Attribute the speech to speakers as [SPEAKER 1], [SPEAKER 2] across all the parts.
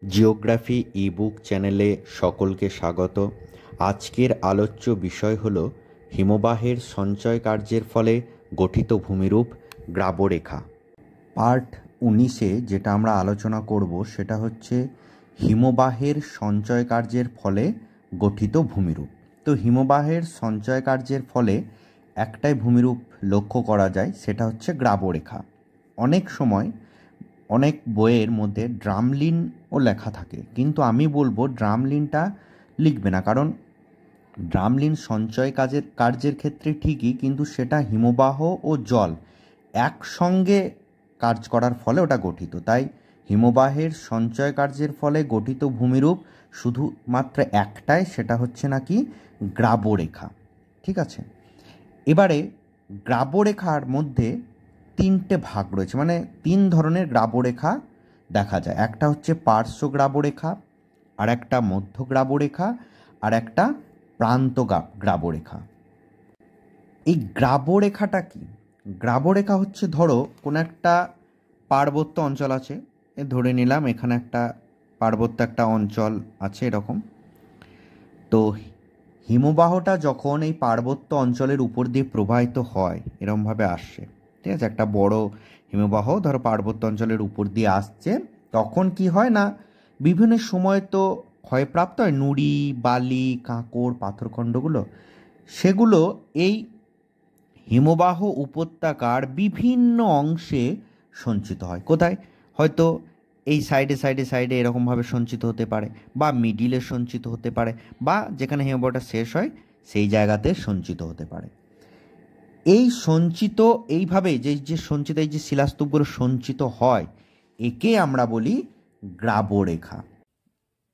[SPEAKER 1] Geography ebook চ্যানেলে সকলকে স্বাগত। আজকের আলোচ্য বিষয় হল হিমবাহের সঞ্চয় কার্যের ফলে গঠিত ভূমিরূপ গ্রাবরেখা। পার্ট 19-এ যেটা আমরা আলোচনা করব সেটা হচ্ছে হিমবাহের সঞ্চয় কার্যের ফলে গঠিত ভূমিরূপ। তো হিমবাহের সঞ্চয় কার্যের ফলে একটাই ভূমিরূপ লক্ষ্য করা যায়, সেটা হচ্ছে গ্রাবরেখা। অনেক সময় অনেক বইয়ের মধ্যে ড্রামলিনও লেখা থাকে, কিন্তু আমি বলবো ড্রামলিনটা লিখবে না, কারণ ড্রামলিন সঞ্চয় কার্যের ক্ষেত্রে ঠিকই, কিন্তু সেটা হিমবাহ ও জল একসঙ্গে কাজ করার ফলে ওটা গঠিত। তাই হিমবাহের সঞ্চয় কার্যের ফলে গঠিত ভূমিরূপ শুধুমাত্র একটাই, সেটা হচ্ছে নাকি গ্রাবরেখা। ঠিক আছে, এবারে গ্রাবরেখার মধ্যে তিনটে ভাগ রয়েছে, মানে তিন ধরনের গ্রাবরেখা দেখা যায়। একটা হচ্ছে পার্শ্ব গ্রাবরেখা, আর একটা মধ্য গ্রাবরেখা, আর একটা প্রান্ত গ্রাবরেখা। এই গ্রাবরেখাটা কি? গ্রাবরেখা হচ্ছে, ধরো কোনো একটা পার্বত্য অঞ্চল আছে, ধরে নিলাম এখানে একটা পার্বত্য একটা অঞ্চল আছে এরকম। তো হিমবাহটা যখন এই পার্বত্য অঞ্চলের উপর দিয়ে প্রবাহিত হয়, এরমভাবে আসছে, ঠিক আছে, একটা বড় হিমবাহ ধরো পার্বত্য অঞ্চলের উপর দিয়ে আসছে, তখন কি হয় না, বিভিন্ন সময় তো ক্ষয়প্রাপ্ত হয় নুড়ি, বালি, কাঁকড়, পাথরখণ্ডগুলো, সেগুলো এই হিমবাহ উপত্যকার বিভিন্ন অংশে সঞ্চিত হয়। কোথায়? হয়তো এই সাইডে এরকমভাবে সঞ্চিত হতে পারে, বা মিডিলে সঞ্চিত হতে পারে, বা যেখানে হিমবাহটা শেষ হয় সেই জায়গাতে সঞ্চিত হতে পারে। এই সঞ্চিত এইভাবে যে সঞ্চিত এই যে শিলাস্তূপগুলো সঞ্চিত হয়, একে আমরা বলি গ্রাবরেখা।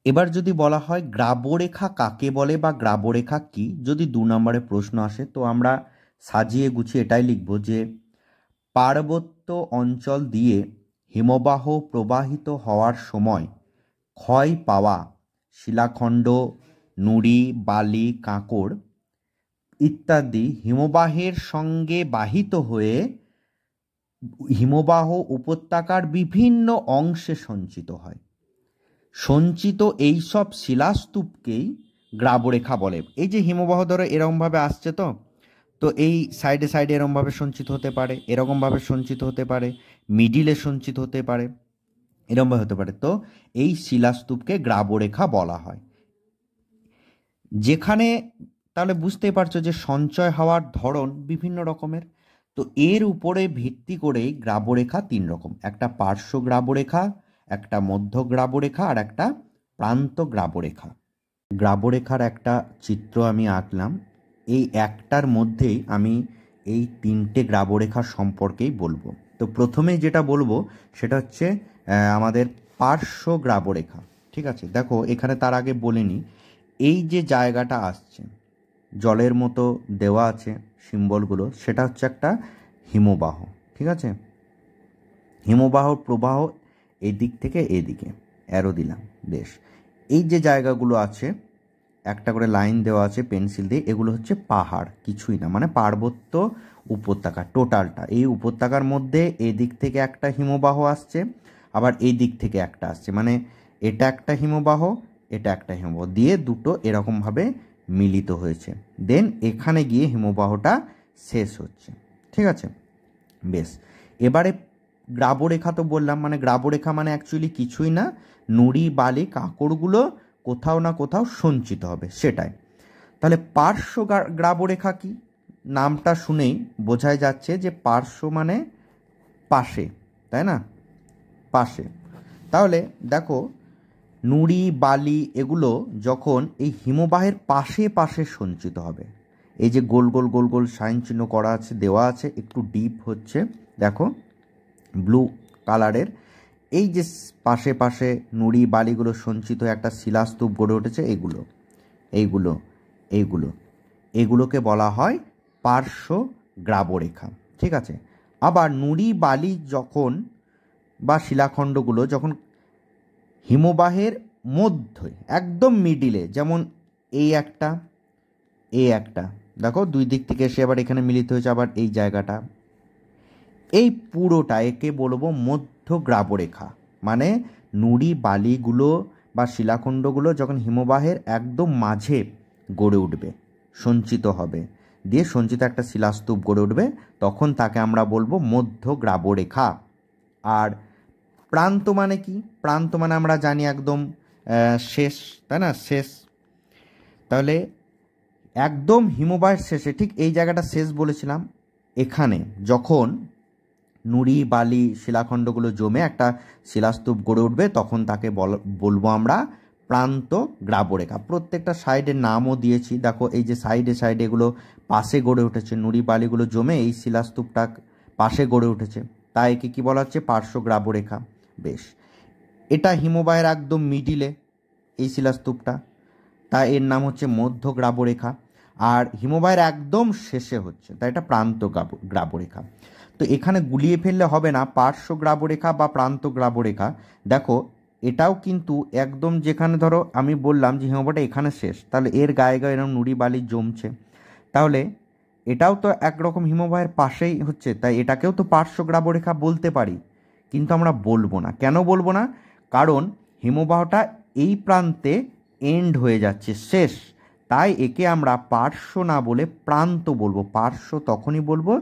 [SPEAKER 1] এবার যদি বলা হয় গ্রাবরেখা কাকে বলে বা গ্রাবরেখা কি, যদি 2 নম্বরে প্রশ্ন আসে, তো আমরা সাজিয়ে গুছিয়ে এটাই লিখব যে পার্বত্য অঞ্চল দিয়ে হিমবাহ প্রবাহিত হওয়ার সময় ক্ষয় পাওয়া শিলাখণ্ড, নুড়ি, বালি, কাঁকড় ইত্যাদি হিমবাহের সঙ্গে বাহিত হয়ে হিমবাহ উপত্যকার বিভিন্ন অংশে সঞ্চিত হয়। সঞ্চিত এইসব শিলাস্তূপকেই গ্রাবরেখা বলে। এই যে হিমবাহ ধরো এরকমভাবে আসছে, তো এই সাইডে এরকমভাবে সঞ্চিত হতে পারে, এরকমভাবে সঞ্চিত হতে পারে, মিডিলে সঞ্চিত হতে পারে, এরকমভাবে হতে পারে। তো এই শিলাস্তূপকে গ্রাবরেখা বলা হয়। যেখানে তাহলে বুঝতেই পারছো যে সঞ্চয় হওয়ার ধরন বিভিন্ন রকমের। তো এর উপরে ভিত্তি করেই গ্রাবরেখা 3 রকম, একটা পার্শ্ব গ্রাবরেখা, একটা মধ্য গ্রাবরেখা, আর একটা প্রান্ত গ্রাবরেখা। গ্রাবরেখার একটা চিত্র আমি আঁকলাম, এই একটার মধ্যেই আমি এই 3টে গ্রাবরেখা সম্পর্কেই বলবো। তো প্রথমেই যেটা বলবো সেটা হচ্ছে আমাদের পার্শ্ব গ্রাবরেখা। ঠিক আছে, দেখো এখানে তার আগে বলিনি, এই যে জায়গাটা আসছে জলের মতো দেওয়া আছে সিম্বলগুলো, সেটা হচ্ছে একটা হিমবাহ। ঠিক আছে, হিমবাহর প্রবাহ এদিক থেকে এদিকে অ্যারো দিলাম, বেশ। এই যে জায়গাগুলো আছে একটা করে লাইন দেওয়া আছে পেন্সিল দিয়ে, এগুলো হচ্ছে পাহাড়, কিছুই না, মানে পার্বত্য উপত্যকা টোটালটা। এই উপত্যকার মধ্যে এদিক থেকে একটা হিমবাহ আসছে, আবার এই দিক থেকে একটা আসছে, মানে এটা একটা হিমবাহ, এটা একটা হিমবাহ দিয়ে দুটো এরকমভাবে মিলিত হয়েছে, দেন এখানে গিয়ে হিমবাহটা শেষ হচ্ছে। ঠিক আছে, বেশ। এবারে গ্রাবরেখা তো বললাম, মানে গ্রাবরেখা মানে অ্যাকচুয়ালি কিছুই না, নুড়ি, বালি, কাঁকড়গুলো কোথাও না কোথাও সঞ্চিত হবে, সেটাই। তাহলে পার্শ্ব গ্রাবরেখা কি? নামটা শুনেই বোঝাই যাচ্ছে যে পার্শ্ব মানে পাশে, তাই না, পাশে। তাহলে দেখো নুড়ি, বালি এগুলো যখন এই হিমবাহের পাশে পাশে সঞ্চিত হবে, এই যে গোল গোল গোল গোল সাইন চিহ্ন করা আছে, দেওয়া আছে, একটু ডিপ হচ্ছে, দেখো ব্লু কালারের, এই যে পাশে পাশে নুড়ি বালিগুলো সঞ্চিত হয়ে একটা শিলাস্তূপ গড়ে উঠেছে, এগুলোকে বলা হয় পার্শ্ব গ্রাবরেখা। ঠিক আছে, আবার নুড়ি বালি যখন বা শিলাখণ্ডগুলো যখন হিমবাহের মধ্যে একদম মিডিলে, যেমন এই একটা দেখো দুই দিক থেকে এসে আবার এখানে মিলিত হয়েছে, আবার এই জায়গাটা, এই পুরোটা একে বলবো মধ্য গ্রাবরেখা, মানে নুড়ি বালিগুলো বা শিলাখণ্ডগুলো যখন হিমবাহের একদম মাঝে গড়ে উঠবে, সঞ্চিত হবে, দিয়ে সঞ্চিত একটা শিলাস্তূপ গড়ে উঠবে, তখন তাকে আমরা বলবো মধ্য গ্রাবরেখা। আর প্রান্ত মানে কি? প্রান্ত মানে আমরা জানি একদম শেষ, তাই না, শেষ। তাহলে একদম হিমবাহের শেষে ঠিক এই জায়গাটা শেষ বলেছিলাম, এখানে যখন নুড়ি বালি শিলাখণ্ডগুলো জমে একটা শিলাস্তূপ গড়ে উঠবে, তখন তাকে বলবো আমরা প্রান্ত গ্রাবরেখা। প্রত্যেকটা সাইডের নামও দিয়েছি, দেখো এই যে সাইডে সাইডে এগুলো পাশে গড়ে উঠেছে, নুড়ি বালিগুলো জমে এই শিলাস্তূপটা পাশে গড়ে উঠেছে, তাই একে কী বলা হচ্ছে? পার্শ্ব গ্রাবরেখা। বেশ, এটা হিমবাহের একদম মিডিলে এই শিলাস্তূপটা, তাই এর নাম হচ্ছে মধ্য গ্রাবরেখা। আর হিমবাহের একদম শেষে হচ্ছে, তাই এটা প্রান্ত গ্রাবরেখা। তো এখানে গুলিয়ে ফেললে হবে না পার্শ্ব গ্রাবরেখা বা প্রান্ত গ্রাবরেখা। দেখো এটাও কিন্তু একদম, যেখানে ধরো আমি বললাম যে হিমবাহটা এখানে শেষ, তাহলে এর গায়ে গায়ে এরকম নুড়ি বালি জমছে, তাহলে এটাও তো একরকম হিমবাহের পাশেই হচ্ছে, তাই এটাকেও তো পার্শ্ব গ্রাবরেখা বলতে পারি, কিন্তু আমরা বলবো না। কেন বলবো না? কারণ হিমবাহটা এই প্রান্তে এন্ড হয়ে যাচ্ছে, শেষ, তাই একে আমরা পার্শ্ব না বলে প্রান্ত বলবো। পার্শ্ব তখনই বলবো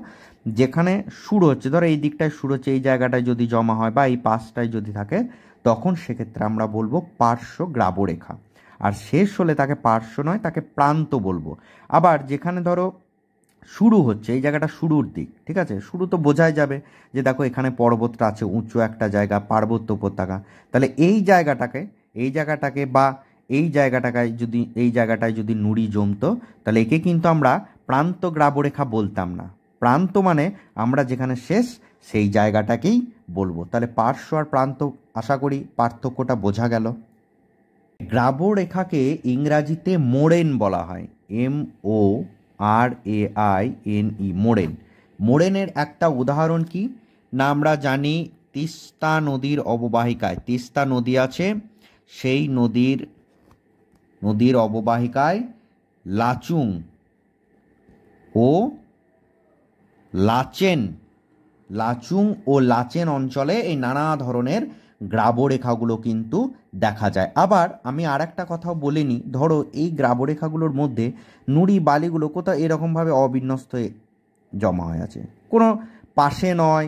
[SPEAKER 1] যেখানে শুরু হচ্ছে, ধরো এই দিকটায় শুরু হচ্ছে, এই জায়গাটায় যদি জমা হয় বা এই পাশটায় যদি থাকে, তখন সেক্ষেত্রে আমরা বলবো পার্শ্ব গ্রাবরেখা। আর শেষ হলে তাকে পার্শ্ব নয়, তাকে প্রান্ত বলবো। আবার যেখানে ধরো শুরু হচ্ছে, এই জায়গাটা শুরুর দিক, ঠিক আছে, শুরু তো বোঝাই যাবে যে দেখো এখানে পর্বতটা আছে, উঁচু একটা জায়গা, পার্বত্য উপত্যকা, তাহলে এই জায়গাটাকে বা এই জায়গাটায় যদি নুড়ি জমতো, তাহলে একে কিন্তু আমরা প্রান্ত গ্রাবরেখা বলতাম না। প্রান্ত মানে আমরা যেখানে শেষ সেই জায়গাটাকেই বলবো। তাহলে পার্শ্ব আর প্রান্ত, আশা করি পার্থক্যটা বোঝা গেল। গ্রাবরেখাকে ইংরাজিতে মোড়েন বলা হয়, MORAINE, মোড়েন। মোড়েনের একটা উদাহরণ কি না, আমরা জানি তিস্তা নদীর অববাহিকায়, তিস্তা নদী আছে, সেই নদীর অববাহিকায় লাচুং ও লাচেন অঞ্চলে এই নানা ধরনের গ্রাবরেখাগুলো কিন্তু দেখা যায়। আবার আমি আর একটা কথাও বলে নিই, ধরো এই গ্রাবরেখাগুলোর মধ্যে নুড়ি বালিগুলো কোথাও এরকমভাবে অবিন্যস্ত হয়ে জমা হয়ে আছে, কোনো পাশে নয়,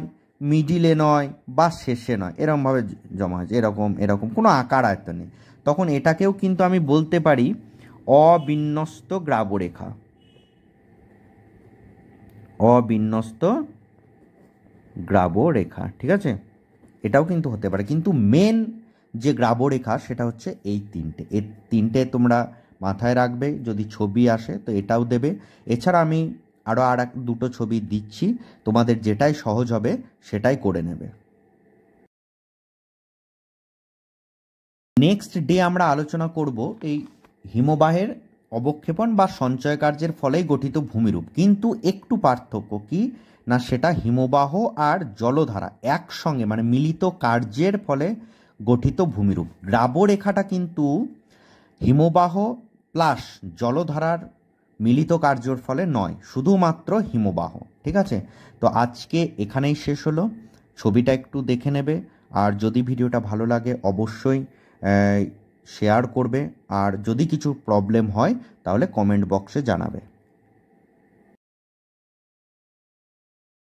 [SPEAKER 1] মিডিলে নয় বা শেষে নয়, এরকমভাবে জমা হয়েছে, এরকম কোনো আকার আয়ত্ত নেই, তখন এটাকেও কিন্তু আমি বলতে পারি অবিন্যস্ত গ্রাবরেখা। অবিন্যস্ত গ্রাবরেখা, ঠিক আছে, এটাও কিন্তু হতে পারে। কিন্তু মেন যে গ্রাবরেখা সেটা হচ্ছে এই তিনটে তোমরা মাথায় রাখবে, যদি ছবি আসে তো এটাও দেবে। এছাড়া আমি আরও দুটো ছবি দিচ্ছি, তোমাদের যেটাই সহজ হবে সেটাই করে নেবে। নেক্সট ডে আমরা আলোচনা করব এই হিমবাহের অবক্ষেপণ বা সঞ্চয় কার্যের ফলেই গঠিত ভূমিরূপ। কিন্তু একটু পার্থক্য কি না, সেটা হিমবাহ আর জলধারা একসঙ্গে মানে মিলিত কার্যের ফলে গঠিত ভূমিরূপ। গ্রাবরেখাটা কিন্তু হিমবাহ প্লাস জলধারার মিলিত কার্যের ফলে নয়, শুধুমাত্র হিমবাহ, ঠিক আছে। তো আজকে এখানেই শেষ হলো, ছবিটা একটু দেখে নেবে, আর যদি ভিডিওটা ভালো লাগে অবশ্যই শেয়ার করবে, আর যদি কিছু প্রবলেম হয় তাহলে কমেন্ট বক্সে জানাবে।